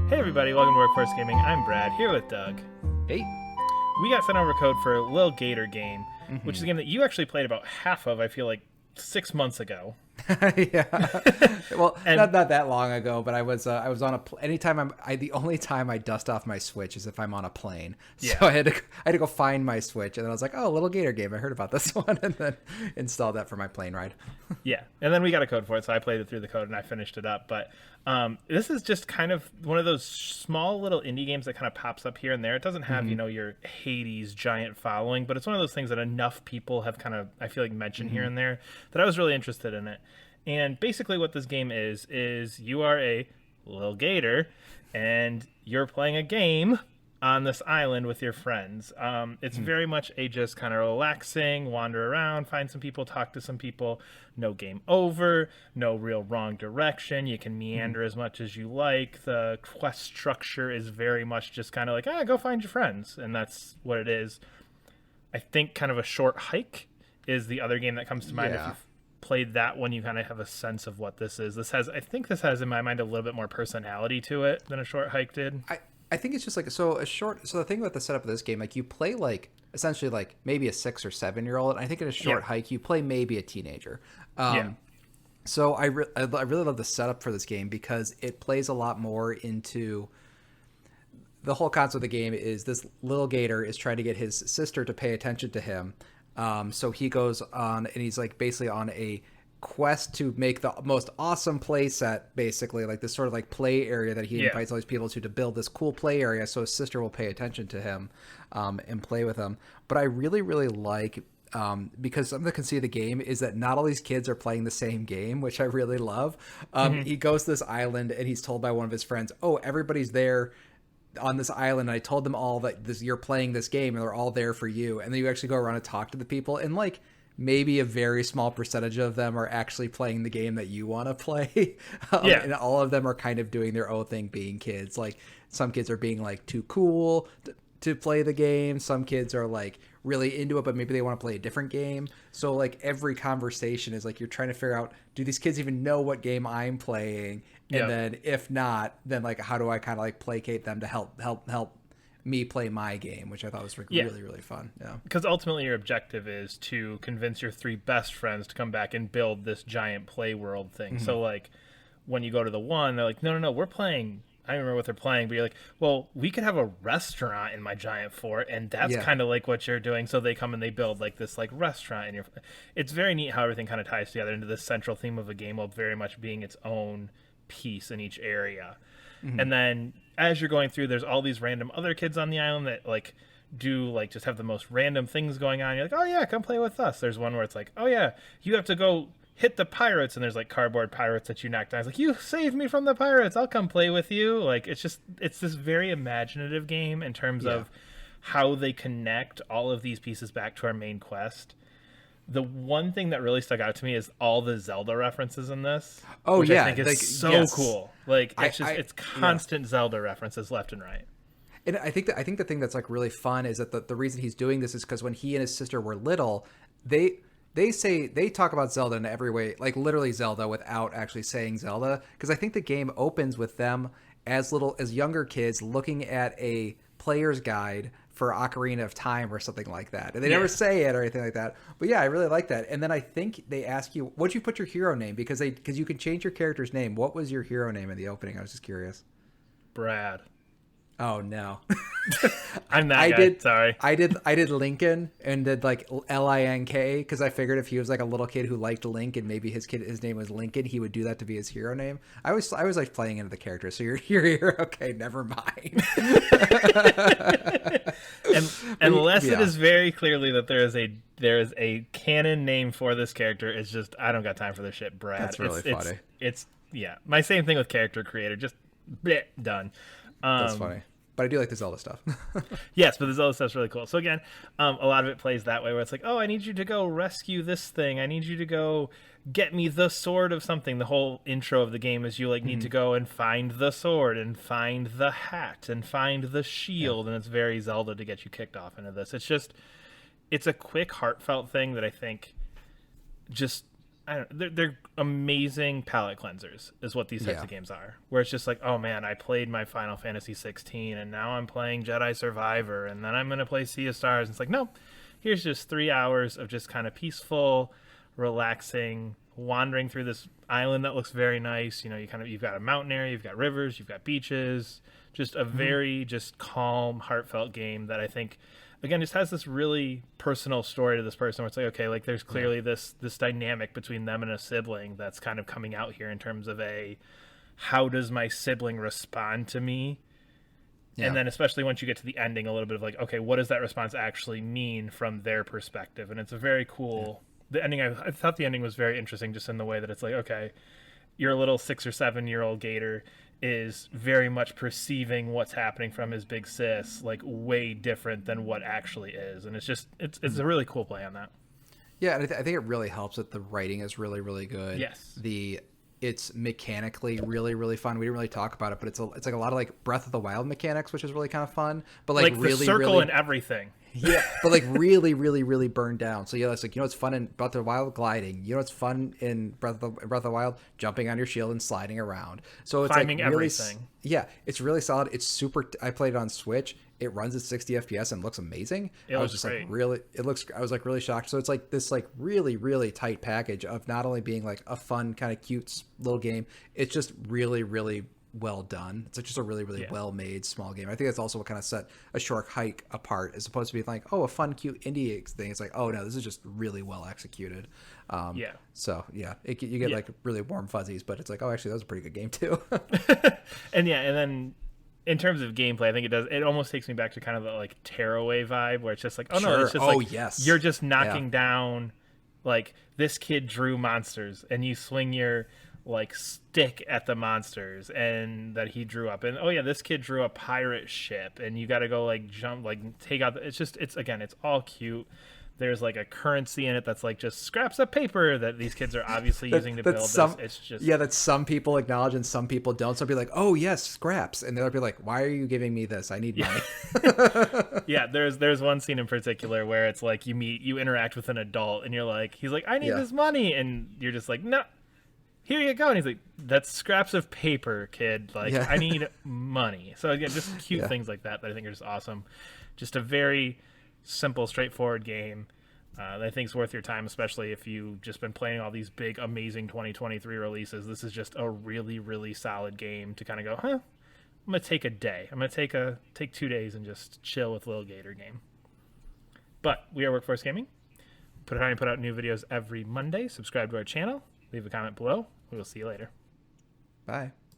Hey everybody, welcome to Workforce Gaming. I'm Brad, here with Doug. Hey. We got sent over a code for Lil Gator Game, Mm-hmm. which is a game that you actually played about half of, I feel like, 6 months ago. Yeah. Well, And not that long ago, but I was on anytime the only time I dust off my Switch is if I'm on a plane. So Yeah. I had to go find my Switch, and then I was like, oh, Little Gator Game. I heard about this one, and then installed that for my plane ride. yeah, and then we got a code for it, so I played it through the code and I finished it up. But this is just kind of one of those small little indie games that kind of pops up here and there. It doesn't have, your Hades giant following, but it's one of those things that enough people have kind of, I feel like, mentioned here and there that I was really interested in it. And basically what this game is you are a little gator and you're playing a game on this island with your friends. It's very much a just kind of relaxing, wander around, find some people, talk to some people. No game over, no real wrong direction. You can meander as much as you like. The quest structure is very much just kind of like, go find your friends. And that's what it is. I think kind of a short hike is the other game that comes to mind. Yeah. If you've played that one, you kind of have a sense of what this is. I think this has in my mind a little bit more personality to it than a short hike did. I think it's just like so the thing about the setup of this game, like you play like essentially like maybe a 6 or 7 year old. I think in a short hike you play maybe a teenager. So I really love the setup for this game because it plays a lot more into the whole concept of the game. Is this little gator is trying to get his sister to pay attention to him. So he goes on and he's like basically on a quest to make the most awesome play set, basically like this sort of like play area that he invites all these people to build this cool play area so his sister will pay attention to him and play with him. But I really like because something that can see the game is that not all these kids are playing the same game, which I really love. He goes to this island and he's told by one of his friends, oh, everybody's there on this island. I told them all that you're playing this game and they're all there for you. And then you actually go around and talk to the people, and like maybe a very small percentage of them are actually playing the game that you want to play. And all of them are kind of doing their own thing, being kids. Like some kids are being like too cool to play the game. Some kids are like really into it, but maybe they want to play a different game. So like every conversation is like you're trying to figure out, do these kids even know what game I'm playing? And then if not, then like how do I kind of like placate them to help me play my game, which I thought was really fun. Yeah, because ultimately your objective is to convince your 3 best friends to come back and build this giant play world thing. So like when you go to the one, they're like, no, we're playing. I don't remember what they're playing, but you're like, well, we could have a restaurant in my giant fort, and that's kind of like what you're doing. So they come and they build like this like restaurant, and it's very neat how everything kind of ties together into this central theme of a game while very much being its own piece in each area. And then as you're going through, there's all these random other kids on the island that like do like just have the most random things going on. You're like, oh yeah, come play with us. There's one where it's like, oh yeah, you have to go hit the pirates, and there's like cardboard pirates that you knock down. It's like, you saved me from the pirates, I'll come play with you. Like it's this very imaginative game in terms of how they connect all of these pieces back to our main quest. The one thing that really stuck out to me is all the Zelda references in this. Which I think is cool. Like it's constant Zelda references left and right. And I think the thing that's like really fun is that the reason he's doing this is because when he and his sister were little, they talk about Zelda in every way, like literally Zelda without actually saying Zelda. Because I think the game opens with them as younger kids looking at a player's guide for Ocarina of Time or something like that. And they never say it or anything like that. But yeah, I really like that. And then I think they ask you, what'd you put your hero name? Because you can change your character's name. What was your hero name in the opening? I was just curious. Brad. Oh no. I'm that guy. Sorry. I did Lincoln and did like Link because I figured if he was like a little kid who liked Link and maybe his name was Lincoln, he would do that to be his hero name. I was like playing into the character. So you're okay, never mind. Unless it is very clearly that there is a canon name for this character, it's just I don't got time for this shit, Brad. That's really funny. It's my same thing with character creator, just bleh, done. That's funny. But I do like the Zelda stuff. Yes, but the Zelda stuff's really cool. So again, a lot of it plays that way where it's like, oh, I need you to go rescue this thing. I need you to go get me the sword of something. The whole intro of the game is you like need to go and find the sword and find the hat and find the shield. And it's very Zelda to get you kicked off into this. It's a quick, heartfelt thing that I think just they're amazing palate cleansers is what these types of games are, where it's just like, oh man, I played my Final Fantasy 16 and now I'm playing Jedi Survivor and then I'm going to play Sea of Stars. And it's like, no, here's just 3 hours of just kind of peaceful, relaxing, wandering through this island that looks very nice. You know, you've got a mountain area, you've got rivers, you've got beaches, just a very just calm, heartfelt game that I think, again, just has this really personal story to this person where it's like, okay, like there's clearly this dynamic between them and a sibling that's kind of coming out here in terms of how does my sibling respond to me? Yeah. And then especially once you get to the ending, a little bit of like, okay, what does that response actually mean from their perspective? And it's a very cool, the ending, I thought the ending was very interesting just in the way that it's like, okay, your little 6 or 7 year old Gator is very much perceiving what's happening from his big sis like way different than what actually is, and it's just it's a really cool play on that. Yeah, and I think it really helps that the writing is really, really good. Yes, it's mechanically really, really fun. We didn't really talk about it, but it's like a lot of like Breath of the Wild mechanics, which is really kind of fun. But like really, the circle really, and everything. Yeah, but like really, really, really burned down. So yeah, it's like, you know, it's fun in Breath of the Wild, gliding. You know, it's fun in Breath of the Wild, jumping on your shield and sliding around. So it's climbing like really, everything. Yeah, it's really solid. It's super. I played it on Switch. It runs at 60 FPS and looks amazing. I was really shocked. So it's like this like really, really tight package of not only being like a fun kind of cute little game, it's just really, really well done. It's like just a really, really well made small game. I think that's also what kind of set a short hike apart, as opposed to being like, oh, a fun cute indie thing. It's like, oh no, this is just really well executed. So yeah, you get like really warm fuzzies, but it's like, oh, actually that was a pretty good game too. And then in terms of gameplay, I think it almost takes me back to kind of the like Tearaway vibe, where it's just like, oh no, it's just you're just knocking down, like, this kid drew monsters and you swing your like stick at the monsters and that he drew up, and oh yeah, this kid drew a pirate ship and you got to go like jump, like take out it's all cute. There's like a currency in it that's like just scraps of paper that these kids are obviously using to build this. It's just that some people acknowledge and some people don't. Some people be like, oh yes, scraps, and they'll be like, why are you giving me this? I need money. Yeah, there's one scene in particular where it's like you interact with an adult and you're like, he's like, I need this money, and you're just like, no, here you go. And he's like, that's scraps of paper, kid. Like, I need money. So again, just cute things like that I think are just awesome. Just a very simple, straightforward game that I think is worth your time, especially if you've just been playing all these big, amazing 2023 releases. This is just a really, really solid game to kind of go, I'm going to take a day. I'm going to take 2 days and just chill with Lil Gator Game. But we are Workforce Gaming. Put out new videos every Monday. Subscribe to our channel. Leave a comment below. We will see you later. Bye.